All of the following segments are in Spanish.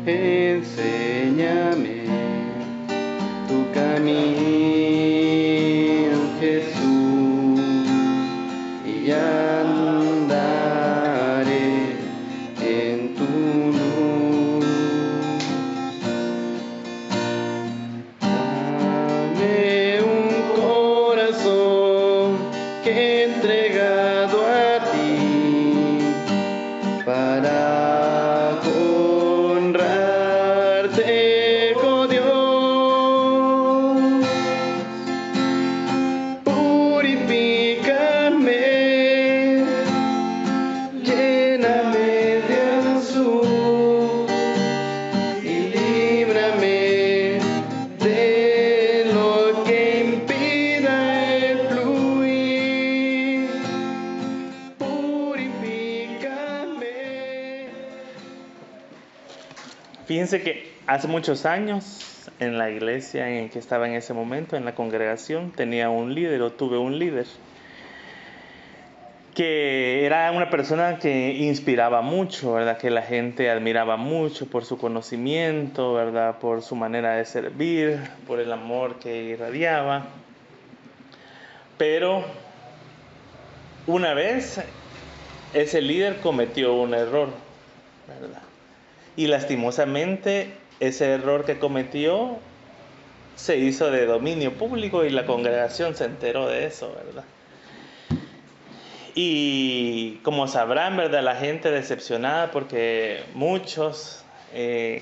enséñame tu camino, Jesús, y andaré en tu luz. Dame un corazón que he entregado a ti para honrarte, oh Dios. Purifícame, lléname de azul y líbrame de lo que impida el fluir. Purifícame. Fíjense que hace muchos años, en la iglesia en que estaba en ese momento, en la congregación, tenía un líder, o tuve un líder, que era una persona que inspiraba mucho, ¿verdad? Que la gente admiraba mucho por su conocimiento, ¿verdad? Por su manera de servir, por el amor que irradiaba. Pero una vez ese líder cometió un error, ¿verdad? Y lastimosamente ese error que cometió se hizo de dominio público y la congregación se enteró de eso, ¿verdad? Y como sabrán, ¿verdad? La gente decepcionada porque muchos,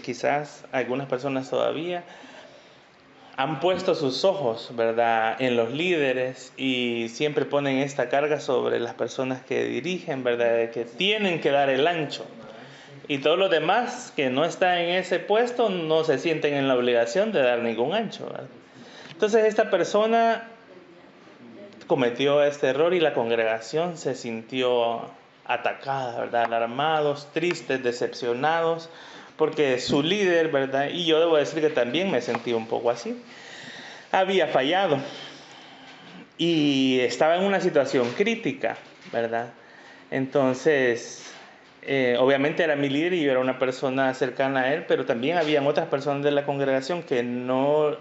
quizás algunas personas todavía, han puesto sus ojos, ¿verdad?, en los líderes y siempre ponen esta carga sobre las personas que dirigen, ¿verdad?, de que tienen que dar el ancho. Y todos los demás que no están en ese puesto no se sienten en la obligación de dar ningún ancho, ¿verdad? Entonces esta persona cometió este error y la congregación se sintió atacada, ¿verdad? Alarmados, tristes, decepcionados, porque su líder, ¿verdad? Y yo debo decir que también me sentí un poco así. Había fallado y estaba en una situación crítica, ¿verdad? Entonces, obviamente era mi líder y yo era una persona cercana a él, pero también habían otras personas de la congregación que él no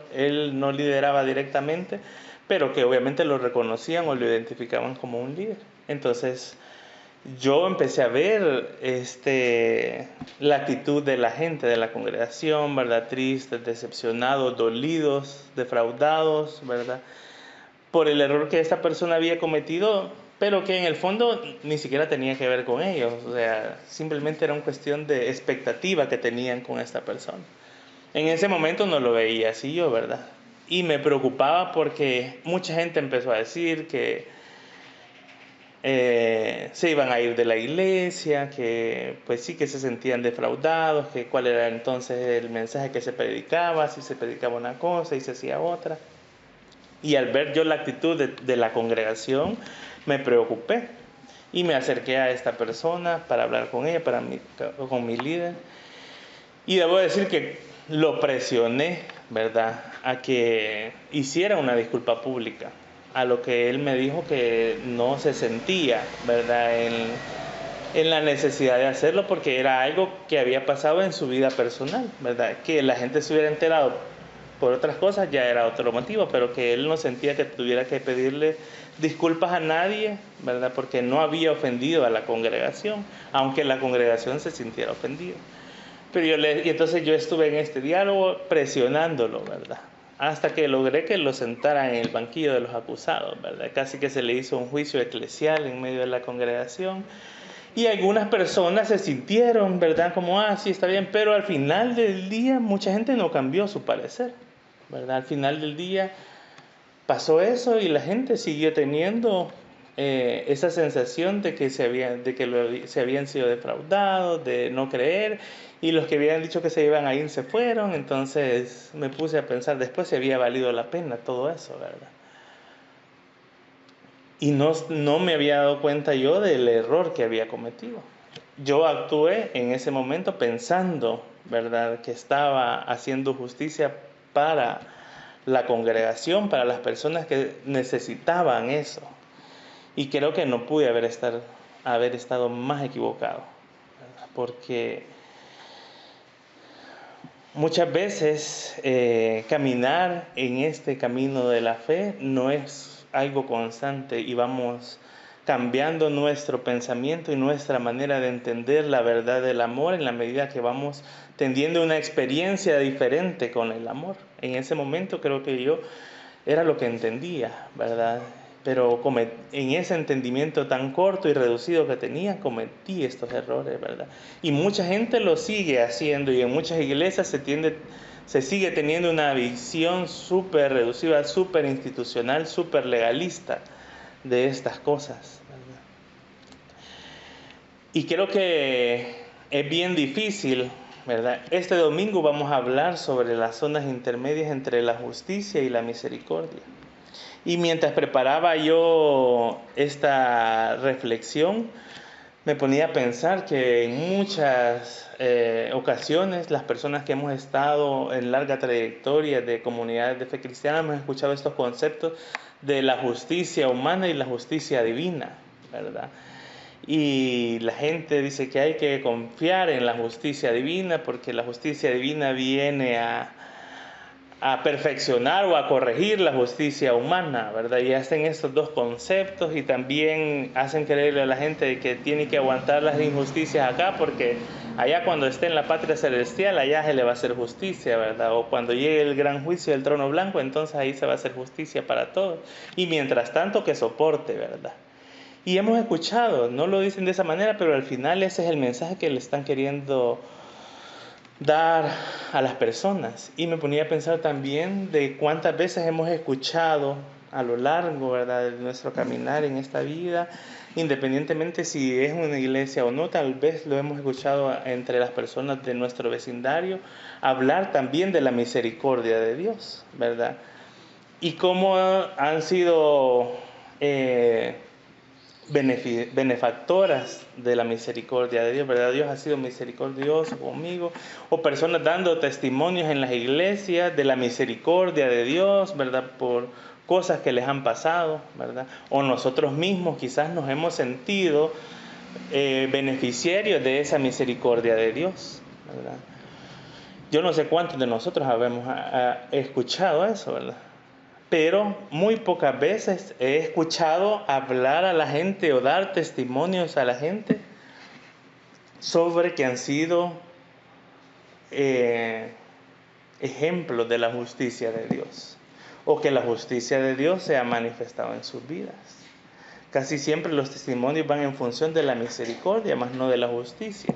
lideraba directamente, pero que obviamente lo reconocían o lo identificaban como un líder. Entonces, yo empecé a ver la actitud de la gente de la congregación, ¿verdad? Tristes, decepcionados, dolidos, defraudados, ¿verdad? Por el error que esta persona había cometido, pero que en el fondo ni siquiera tenía que ver con ellos. O sea, simplemente era una cuestión de expectativa que tenían con esta persona. En ese momento no lo veía así yo, ¿verdad? Y me preocupaba porque mucha gente empezó a decir que se iban a ir de la iglesia, que pues sí que se sentían defraudados, que cuál era entonces el mensaje que se predicaba, si se predicaba una cosa y se hacía otra. Y al ver yo la actitud de la congregación, me preocupé y me acerqué a esta persona para hablar con ella, con mi líder. Y debo decir que lo presioné, ¿verdad?, a que hiciera una disculpa pública, a lo que él me dijo que no se sentía, ¿verdad?, en la necesidad de hacerlo porque era algo que había pasado en su vida personal, ¿verdad? Que la gente se hubiera enterado por otras cosas ya era otro motivo, pero que él no sentía que tuviera que pedirle disculpas a nadie, ¿verdad? Porque no había ofendido a la congregación, aunque la congregación se sintiera ofendida. Y entonces yo estuve en este diálogo presionándolo, ¿verdad? Hasta que logré que lo sentara en el banquillo de los acusados, ¿verdad? Casi que se le hizo un juicio eclesial en medio de la congregación. Y algunas personas se sintieron, ¿verdad?, como, sí, está bien, pero al final del día mucha gente no cambió su parecer, ¿verdad? Al final del día pasó eso y la gente siguió teniendo esa sensación de que se habían sido defraudados, de no creer, y los que habían dicho que se iban a ir se fueron. Entonces me puse a pensar después si había valido la pena todo eso, ¿verdad? Y no me había dado cuenta yo del error que había cometido. Yo actué en ese momento pensando, ¿verdad?, que estaba haciendo justicia para la congregación, para las personas que necesitaban eso. Y creo que no pude haber estado más equivocado, ¿verdad? Porque muchas veces caminar en este camino de la fe no es algo constante y vamos cambiando nuestro pensamiento y nuestra manera de entender la verdad del amor en la medida que vamos teniendo una experiencia diferente con el amor. En ese momento creo que yo era lo que entendía, ¿verdad? Pero en ese entendimiento tan corto y reducido que tenía, cometí estos errores, ¿verdad? Y mucha gente lo sigue haciendo y en muchas iglesias se sigue teniendo una visión súper reducida, súper institucional, súper legalista de estas cosas, ¿verdad? Y creo que es bien difícil, ¿verdad? Este domingo vamos a hablar sobre las zonas intermedias entre la justicia y la misericordia. Y mientras preparaba yo esta reflexión, me ponía a pensar que en muchas ocasiones las personas que hemos estado en larga trayectoria de comunidades de fe cristiana hemos escuchado estos conceptos de la justicia humana y la justicia divina, ¿verdad? Y la gente dice que hay que confiar en la justicia divina porque la justicia divina viene a perfeccionar o a corregir la justicia humana, ¿verdad? Y hacen estos dos conceptos y también hacen creerle a la gente de que tiene que aguantar las injusticias acá porque allá cuando esté en la patria celestial, allá se le va a hacer justicia, ¿verdad? O cuando llegue el gran juicio del trono blanco, entonces ahí se va a hacer justicia para todos. Y mientras tanto que soporte, ¿verdad? Y hemos escuchado, no lo dicen de esa manera, pero al final ese es el mensaje que le están queriendo dar a las personas. Y me ponía a pensar también de cuántas veces hemos escuchado a lo largo, ¿verdad?, de nuestro caminar en esta vida, independientemente si es una iglesia o no, tal vez lo hemos escuchado entre las personas de nuestro vecindario, hablar también de la misericordia de Dios, ¿verdad? Y cómo han sido benefactoras de la misericordia de Dios, ¿verdad? Dios ha sido misericordioso conmigo, o personas dando testimonios en las iglesias de la misericordia de Dios, ¿verdad? Por cosas que les han pasado, ¿verdad? O nosotros mismos quizás nos hemos sentido beneficiarios de esa misericordia de Dios, ¿verdad? Yo no sé cuántos de nosotros habemos escuchado eso, ¿verdad? Pero muy pocas veces he escuchado hablar a la gente o dar testimonios a la gente sobre que han sido ejemplos de la justicia de Dios o que la justicia de Dios se ha manifestado en sus vidas. Casi siempre los testimonios van en función de la misericordia, más no de la justicia.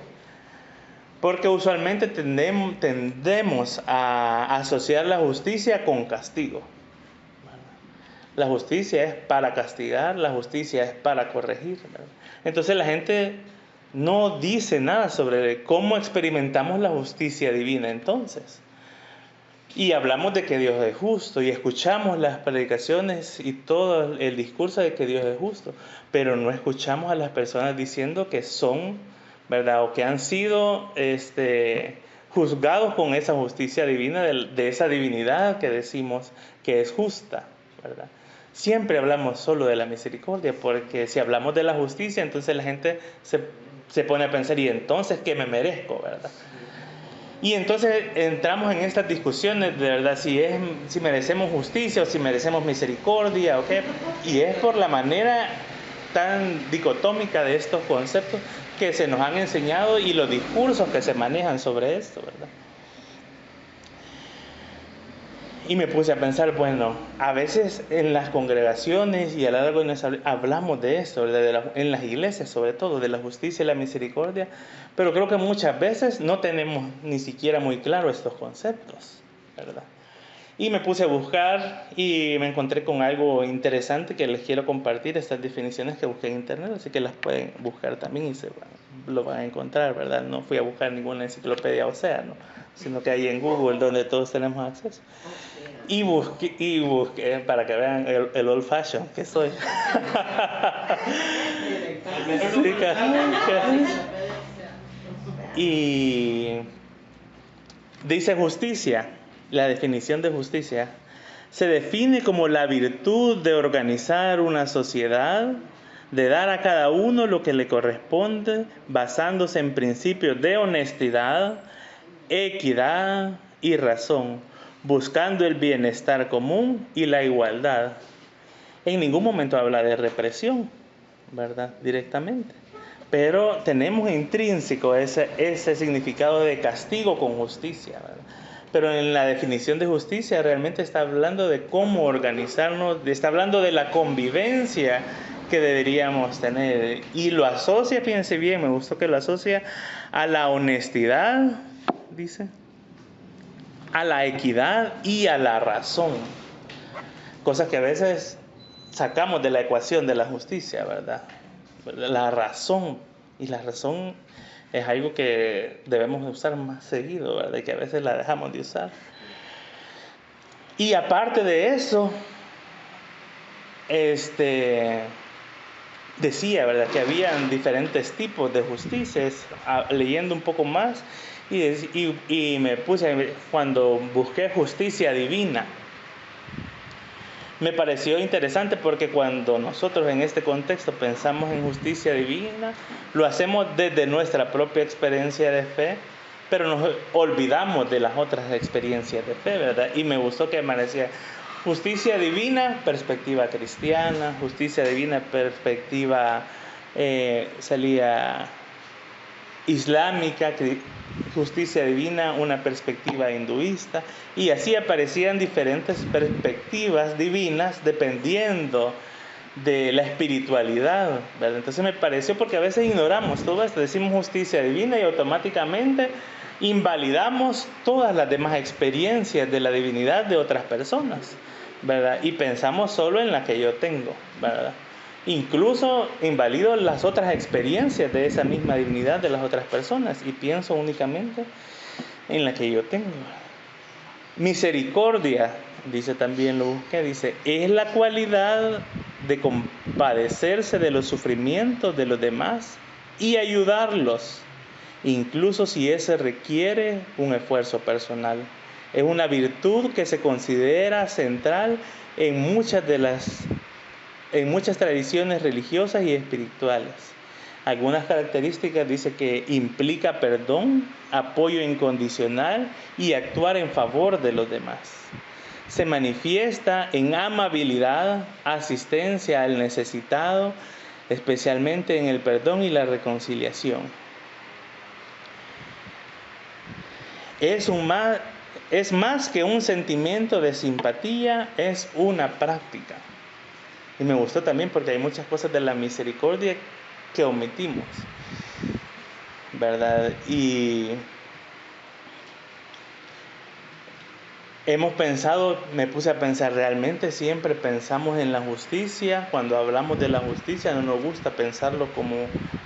Porque usualmente tendemos a asociar la justicia con castigo. La justicia es para castigar, la justicia es para corregir, ¿verdad? Entonces la gente no dice nada sobre cómo experimentamos la justicia divina entonces. Y hablamos de que Dios es justo y escuchamos las predicaciones y todo el discurso de que Dios es justo, pero no escuchamos a las personas diciendo que son, ¿verdad? O que han sido juzgados con esa justicia divina, de esa divinidad que decimos que es justa, ¿verdad? Siempre hablamos solo de la misericordia, porque si hablamos de la justicia, entonces la gente se pone a pensar, ¿y entonces qué me merezco, verdad? Y entonces entramos en estas discusiones de verdad, si merecemos justicia o si merecemos misericordia, ¿ok? Y es por la manera tan dicotómica de estos conceptos que se nos han enseñado y los discursos que se manejan sobre esto, ¿verdad? Y me puse a pensar, bueno, a veces en las congregaciones y a lo largo de nuestra vida hablamos de esto, ¿verdad? En las iglesias sobre todo, de la justicia y la misericordia, pero creo que muchas veces no tenemos ni siquiera muy claro estos conceptos, ¿verdad? Y me puse a buscar y me encontré con algo interesante que les quiero compartir, estas definiciones que busqué en internet, así que las pueden buscar también y lo van a encontrar, ¿verdad? No fui a buscar ninguna enciclopedia Océano, sino que ahí en Google donde todos tenemos acceso. Y busqué para que vean el old fashion que soy. Sí, y dice justicia, la definición de justicia, se define como la virtud de organizar una sociedad, de dar a cada uno lo que le corresponde, basándose en principios de honestidad, equidad y razón, buscando el bienestar común y la igualdad. En ningún momento habla de represión, ¿verdad? Directamente. Pero tenemos intrínseco ese significado de castigo con justicia, ¿verdad? Pero en la definición de justicia realmente está hablando de cómo organizarnos, está hablando de la convivencia que deberíamos tener. Y lo asocia, fíjense bien, me gustó que lo asocia a la honestidad, dice, a la equidad y a la razón. Cosas que a veces sacamos de la ecuación de la justicia, ¿verdad? La razón. Y la razón es algo que debemos usar más seguido, ¿verdad? Y que a veces la dejamos de usar. Y aparte de eso, decía, ¿verdad?, que habían diferentes tipos de justicias. Leyendo un poco más, y me puse, cuando busqué justicia divina, me pareció interesante porque cuando nosotros en este contexto pensamos en justicia divina, lo hacemos desde nuestra propia experiencia de fe, pero nos olvidamos de las otras experiencias de fe, ¿verdad? Y me gustó que me decía justicia divina, perspectiva cristiana; justicia divina, perspectiva salía islámica; justicia divina, una perspectiva hinduista, y así aparecían diferentes perspectivas divinas dependiendo de la espiritualidad, ¿verdad? Entonces me pareció, porque a veces ignoramos todo esto, decimos justicia divina y automáticamente invalidamos todas las demás experiencias de la divinidad de otras personas, ¿verdad? Y pensamos solo en la que yo tengo, ¿verdad? Incluso invalido las otras experiencias de esa misma divinidad de las otras personas y pienso únicamente en la que yo tengo. Misericordia, dice también, lo busqué, dice, es la cualidad de compadecerse de los sufrimientos de los demás y ayudarlos, incluso si ese requiere un esfuerzo personal. Es una virtud que se considera central en muchas tradiciones religiosas y espirituales. Algunas características dice que implica perdón, apoyo incondicional y actuar en favor de los demás. Se manifiesta en amabilidad, asistencia al necesitado, especialmente en el perdón y la reconciliación. Es más que un sentimiento de simpatía, es una práctica. Y me gustó también porque hay muchas cosas de la misericordia que omitimos, ¿verdad? Y hemos pensado, me puse a pensar, realmente siempre pensamos en la justicia. Cuando hablamos de la justicia no nos gusta pensarlo como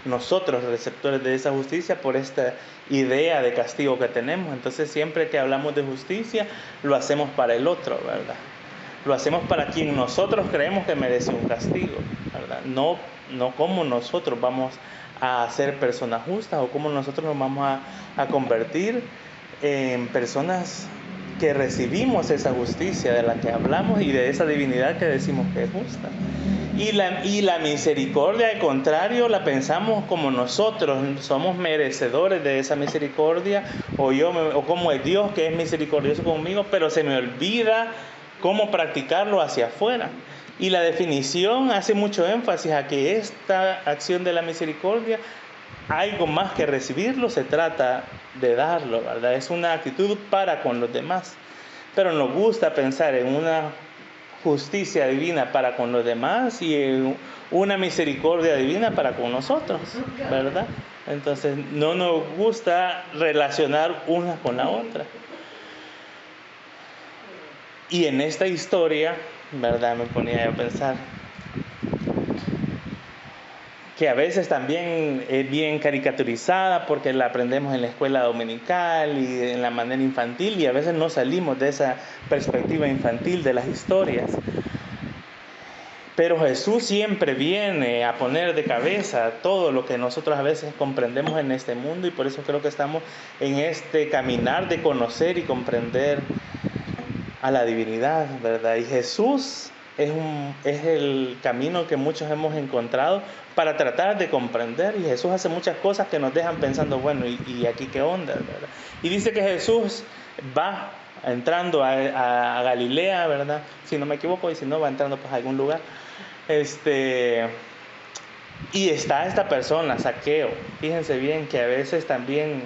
nosotros receptores de esa justicia por esta idea de castigo que tenemos. Entonces siempre que hablamos de justicia lo hacemos para el otro, ¿verdad? Lo hacemos para quien nosotros creemos que merece un castigo, ¿verdad? No cómo nosotros vamos a ser personas justas o cómo nosotros nos vamos a convertir en personas que recibimos esa justicia de la que hablamos y de esa divinidad que decimos que es justa. Y la misericordia, al contrario, la pensamos como nosotros somos merecedores de esa misericordia, o como es Dios que es misericordioso conmigo, pero se me olvida cómo practicarlo hacia afuera. Y la definición hace mucho énfasis a que esta acción de la misericordia, algo más que recibirlo, se trata de darlo, ¿verdad? Es una actitud para con los demás. Pero nos gusta pensar en una justicia divina para con los demás y en una misericordia divina para con nosotros, ¿verdad? Entonces no nos gusta relacionar una con la otra. Y en esta historia, ¿verdad?, me ponía a pensar que a veces también es bien caricaturizada porque la aprendemos en la escuela dominical y en la manera infantil, y a veces no salimos de esa perspectiva infantil de las historias. Pero Jesús siempre viene a poner de cabeza todo lo que nosotros a veces comprendemos en este mundo, y por eso creo que estamos en este caminar de conocer y comprender a la divinidad, ¿verdad? Y Jesús es el camino que muchos hemos encontrado para tratar de comprender. Y Jesús hace muchas cosas que nos dejan pensando, bueno, ¿y aquí qué onda, verdad? Y dice que Jesús va entrando a Galilea, ¿verdad? Si no me equivoco, y si no, va entrando pues a algún lugar. Y está esta persona, Zaqueo. Fíjense bien que a veces también,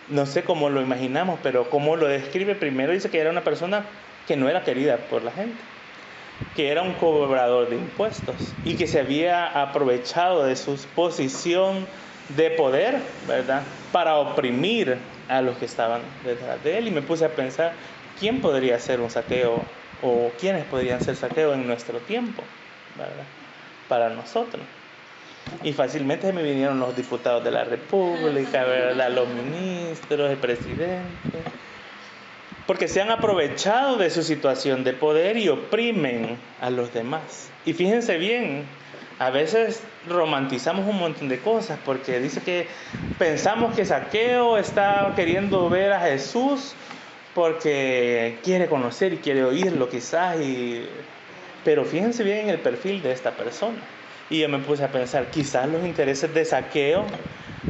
no sé cómo lo imaginamos, pero como lo describe primero, dice que era una persona que no era querida por la gente, que era un cobrador de impuestos y que se había aprovechado de su posición de poder, ¿verdad?, para oprimir a los que estaban detrás de él. Y me puse a pensar, ¿quién podría ser un Zaqueo o quiénes podrían ser Zaqueo en nuestro tiempo, ¿verdad?, para nosotros? Y fácilmente se me vinieron los diputados de la República, ¿verdad?, los ministros, el presidente, porque se han aprovechado de su situación de poder y oprimen a los demás. Y fíjense bien, a veces romantizamos un montón de cosas, porque dice que pensamos que Zaqueo está queriendo ver a Jesús porque quiere conocer y quiere oírlo quizás, pero fíjense bien en el perfil de esta persona. Y yo me puse a pensar, quizás los intereses de Zaqueo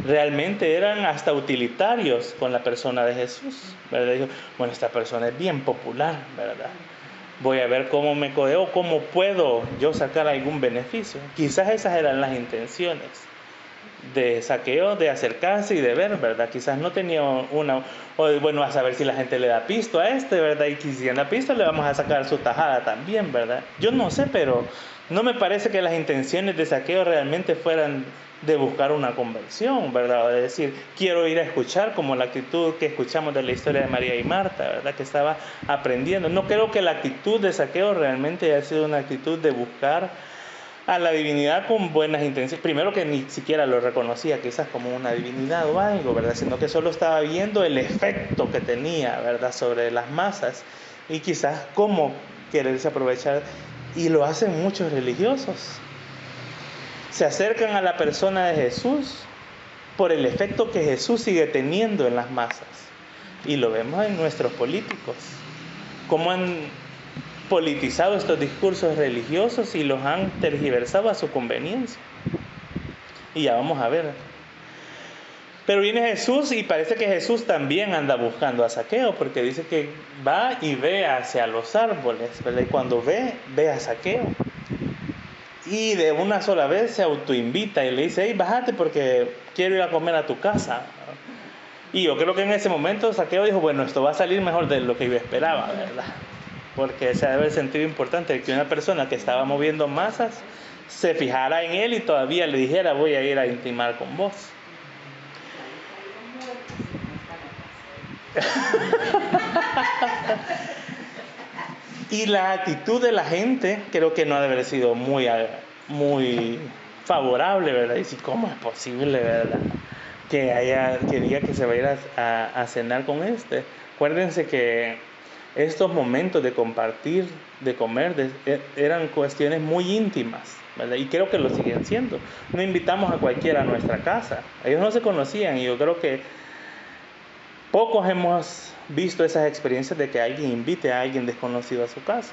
realmente eran hasta utilitarios con la persona de Jesús, ¿verdad? Dijo, bueno, esta persona es bien popular, ¿verdad? Voy a ver cómo me codeo, cómo puedo yo sacar algún beneficio. Quizás esas eran las intenciones de Zaqueo, de acercarse y de ver, ¿verdad? Quizás no tenía bueno, a saber si la gente le da pisto a ¿verdad? Y si le da pisto le vamos a sacar su tajada también, ¿verdad? Yo no sé, pero no me parece que las intenciones de Zaqueo realmente fueran de buscar una conversión, ¿verdad? De decir, quiero ir a escuchar, como la actitud que escuchamos de la historia de María y Marta, ¿verdad?, que estaba aprendiendo. No creo que la actitud de Zaqueo realmente haya sido una actitud de buscar a la divinidad con buenas intenciones. Primero, que ni siquiera lo reconocía quizás como una divinidad o algo, ¿verdad?, sino que solo estaba viendo el efecto que tenía, ¿verdad?, sobre las masas, y quizás cómo quererse aprovechar. Y lo hacen muchos religiosos. Se acercan a la persona de Jesús por el efecto que Jesús sigue teniendo en las masas. Y lo vemos en nuestros políticos, cómo han politizado estos discursos religiosos y los han tergiversado a su conveniencia. Y ya vamos a ver. Pero viene Jesús y parece que Jesús también anda buscando a Zaqueo, porque dice que va y ve hacia los árboles, ¿verdad? Y cuando ve a Zaqueo. Y de una sola vez se autoinvita y le dice, hey, bájate porque quiero ir a comer a tu casa. Y yo creo que en ese momento Zaqueo dijo, bueno, esto va a salir mejor de lo que yo esperaba, ¿verdad? Porque se debe haber sentido importante que una persona que estaba moviendo masas se fijara en él y todavía le dijera, voy a ir a intimar con vos. Y la actitud de la gente creo que no ha de haber sido muy favorable, ¿verdad? Y si, ¿cómo es posible, verdad?, que diga que se va a ir a cenar con Acuérdense que estos momentos de compartir, de comer, eran cuestiones muy íntimas, ¿verdad? Y creo que lo siguen siendo. No invitamos a cualquiera a nuestra casa. Ellos no se conocían y yo creo que pocos hemos visto esas experiencias de que alguien invite a alguien desconocido a su casa,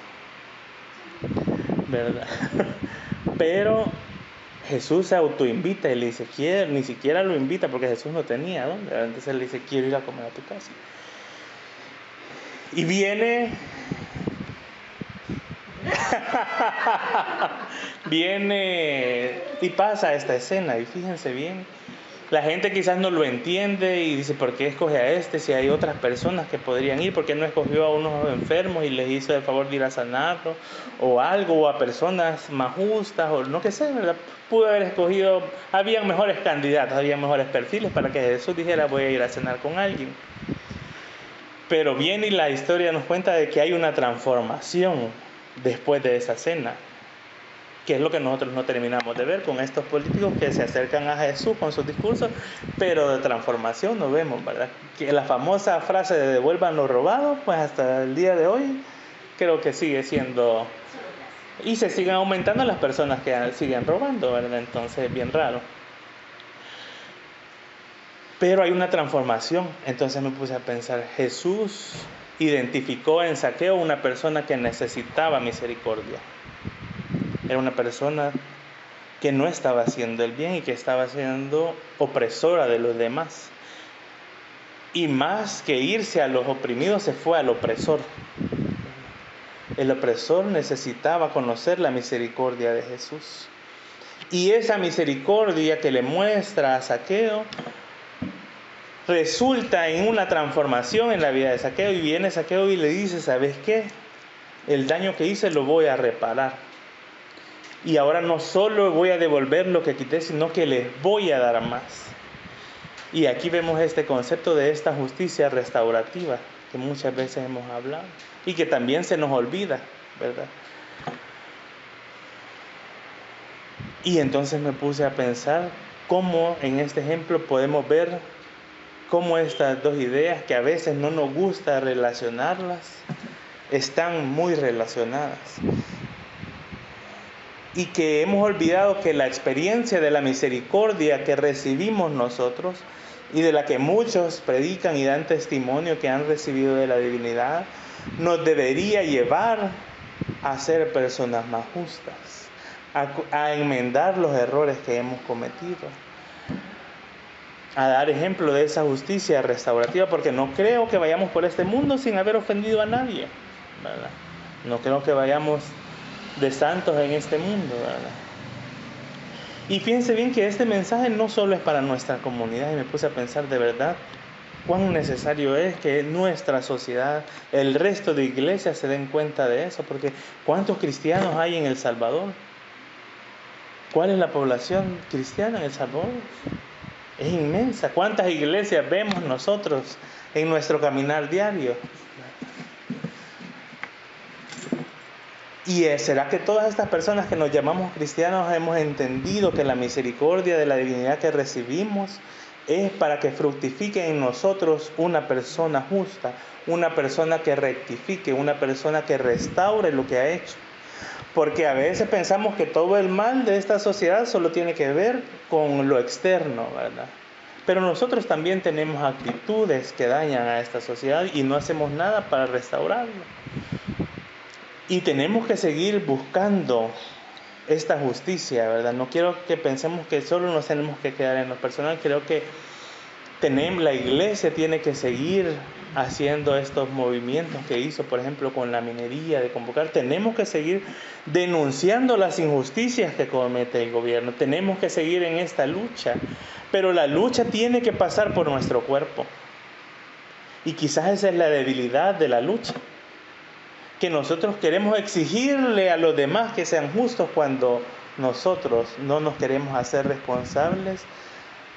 ¿verdad? Pero Jesús se autoinvita y le dice, ni siquiera lo invita porque Jesús no tenía dónde, ¿verdad? Entonces le dice, quiero ir a comer a tu casa. Y viene y pasa esta escena, y fíjense bien, la gente quizás no lo entiende y dice, ¿por qué escoge a si hay otras personas que podrían ir? ¿Por qué no escogió a unos enfermos y les hizo el favor de ir a sanarlo? O algo, o a personas más justas, o no que sé, ¿verdad? Pudo haber escogido, habían mejores candidatos, había mejores perfiles para que Jesús dijera, voy a ir a cenar con alguien. Pero viene y la historia nos cuenta de que hay una transformación después de esa cena, que es lo que nosotros no terminamos de ver con estos políticos que se acercan a Jesús con sus discursos, pero de transformación no vemos, ¿verdad? Que la famosa frase de devuelvan lo robado, pues hasta el día de hoy creo que sigue siendo, y se siguen aumentando las personas que siguen robando, ¿verdad? Entonces es bien raro. Pero hay una transformación. Entonces me puse a pensar, Jesús identificó en Zaqueo una persona que necesitaba misericordia. Era una persona que no estaba haciendo el bien y que estaba siendo opresora de los demás. Y más que irse a los oprimidos, se fue al opresor. El opresor necesitaba conocer la misericordia de Jesús. Y esa misericordia que le muestra a Zaqueo resulta en una transformación en la vida de Zaqueo. Y viene Zaqueo y le dice, ¿sabes qué? El daño que hice lo voy a reparar. Y ahora no solo voy a devolver lo que quité, sino que les voy a dar más. Y aquí vemos este concepto de esta justicia restaurativa que muchas veces hemos hablado y que también se nos olvida, ¿verdad? Y entonces me puse a pensar cómo en este ejemplo podemos ver cómo estas dos ideas, que a veces no nos gusta relacionarlas, están muy relacionadas. Y que hemos olvidado que la experiencia de la misericordia que recibimos nosotros y de la que muchos predican y dan testimonio que han recibido de la divinidad, nos debería llevar a ser personas más justas, a enmendar los errores que hemos cometido, a dar ejemplo de esa justicia restaurativa, porque no creo que vayamos por este mundo sin haber ofendido a nadie, ¿verdad? No creo que vayamos de santos en este mundo, ¿verdad? Y fíjense bien que este mensaje no solo es para nuestra comunidad, y me puse a pensar de verdad cuán necesario es que nuestra sociedad, el resto de iglesias se den cuenta de eso, porque ¿cuántos cristianos hay en El Salvador? ¿Cuál es la población cristiana en El Salvador? Es inmensa. ¿Cuántas iglesias vemos nosotros en nuestro caminar diario? ¿Y será que todas estas personas que nos llamamos cristianos hemos entendido que la misericordia de la divinidad que recibimos es para que fructifique en nosotros una persona justa, una persona que rectifique, una persona que restaure lo que ha hecho? Porque a veces pensamos que todo el mal de esta sociedad solo tiene que ver con lo externo, ¿verdad? Pero nosotros también tenemos actitudes que dañan a esta sociedad y no hacemos nada para restaurarlo. Y tenemos que seguir buscando esta justicia, ¿verdad? No quiero que pensemos que solo nos tenemos que quedar en lo personal. Creo que la iglesia tiene que seguir haciendo estos movimientos que hizo, por ejemplo, con la minería, de convocar. Tenemos que seguir denunciando las injusticias que comete el gobierno. Tenemos que seguir en esta lucha. Pero la lucha tiene que pasar por nuestro cuerpo. Y quizás esa es la debilidad de la lucha. Que nosotros queremos exigirle a los demás que sean justos cuando nosotros no nos queremos hacer responsables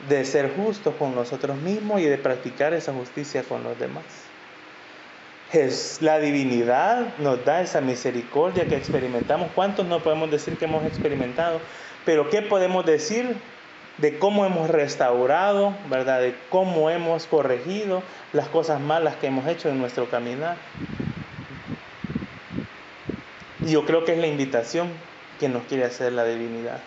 de ser justos con nosotros mismos y de practicar esa justicia con los demás. La divinidad nos da esa misericordia que experimentamos. ¿Cuántos no podemos decir que hemos experimentado? Pero ¿qué podemos decir de cómo hemos restaurado, ¿verdad? De cómo hemos corregido las cosas malas que hemos hecho en nuestro caminar? Y yo creo que es la invitación que nos quiere hacer la divinidad.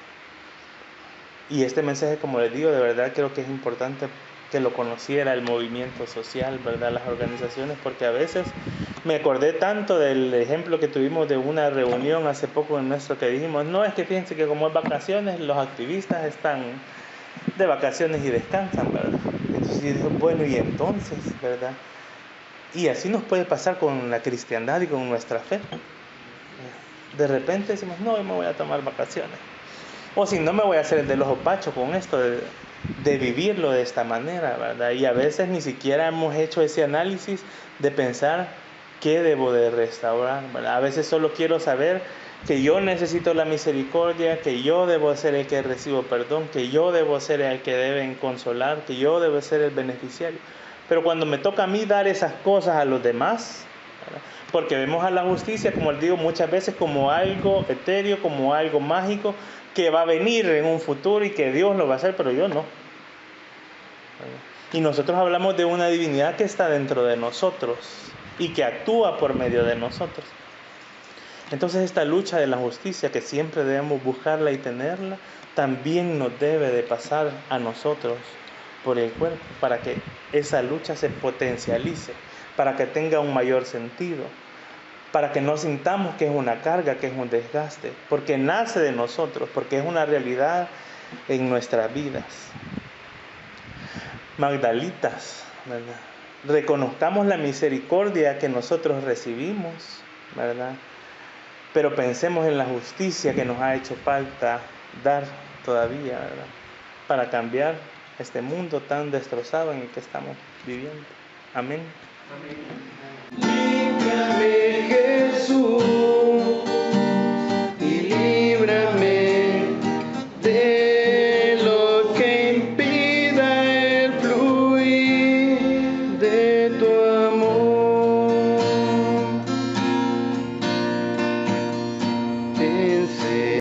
Y este mensaje, como les digo, de verdad creo que es importante que lo conociera el movimiento social, ¿verdad? Las organizaciones, porque a veces me acordé tanto del ejemplo que tuvimos de una reunión hace poco en nuestro que dijimos, no, es que fíjense que como es vacaciones, los activistas están de vacaciones y descansan, ¿verdad? Entonces yo dije, bueno, y entonces, ¿verdad? Y así nos puede pasar con la cristiandad y con nuestra fe. De repente decimos, no, hoy me voy a tomar vacaciones. O si no, me voy a hacer el del ojo pacho con esto de vivirlo de esta manera, ¿verdad? Y a veces ni siquiera hemos hecho ese análisis de pensar qué debo de restaurar, ¿verdad? A veces solo quiero saber que yo necesito la misericordia, que yo debo ser el que recibo perdón, que yo debo ser el que deben consolar, que yo debo ser el beneficiario. Pero cuando me toca a mí dar esas cosas a los demás, ¿verdad? Porque vemos a la justicia, como les digo muchas veces, como algo etéreo, como algo mágico, que va a venir en un futuro y que Dios lo va a hacer, pero yo no. Y nosotros hablamos de una divinidad que está dentro de nosotros y que actúa por medio de nosotros. Entonces esta lucha de la justicia, que siempre debemos buscarla y tenerla, también nos debe de pasar a nosotros por el cuerpo, para que esa lucha se potencialice, para que tenga un mayor sentido, para que no sintamos que es una carga, que es un desgaste, porque nace de nosotros, porque es una realidad en nuestras vidas. Magdalitas, ¿verdad? Reconozcamos la misericordia que nosotros recibimos, ¿verdad? Pero pensemos en la justicia que nos ha hecho falta dar todavía, ¿verdad? Para cambiar este mundo tan destrozado en el que estamos viviendo. Amén. Límpiame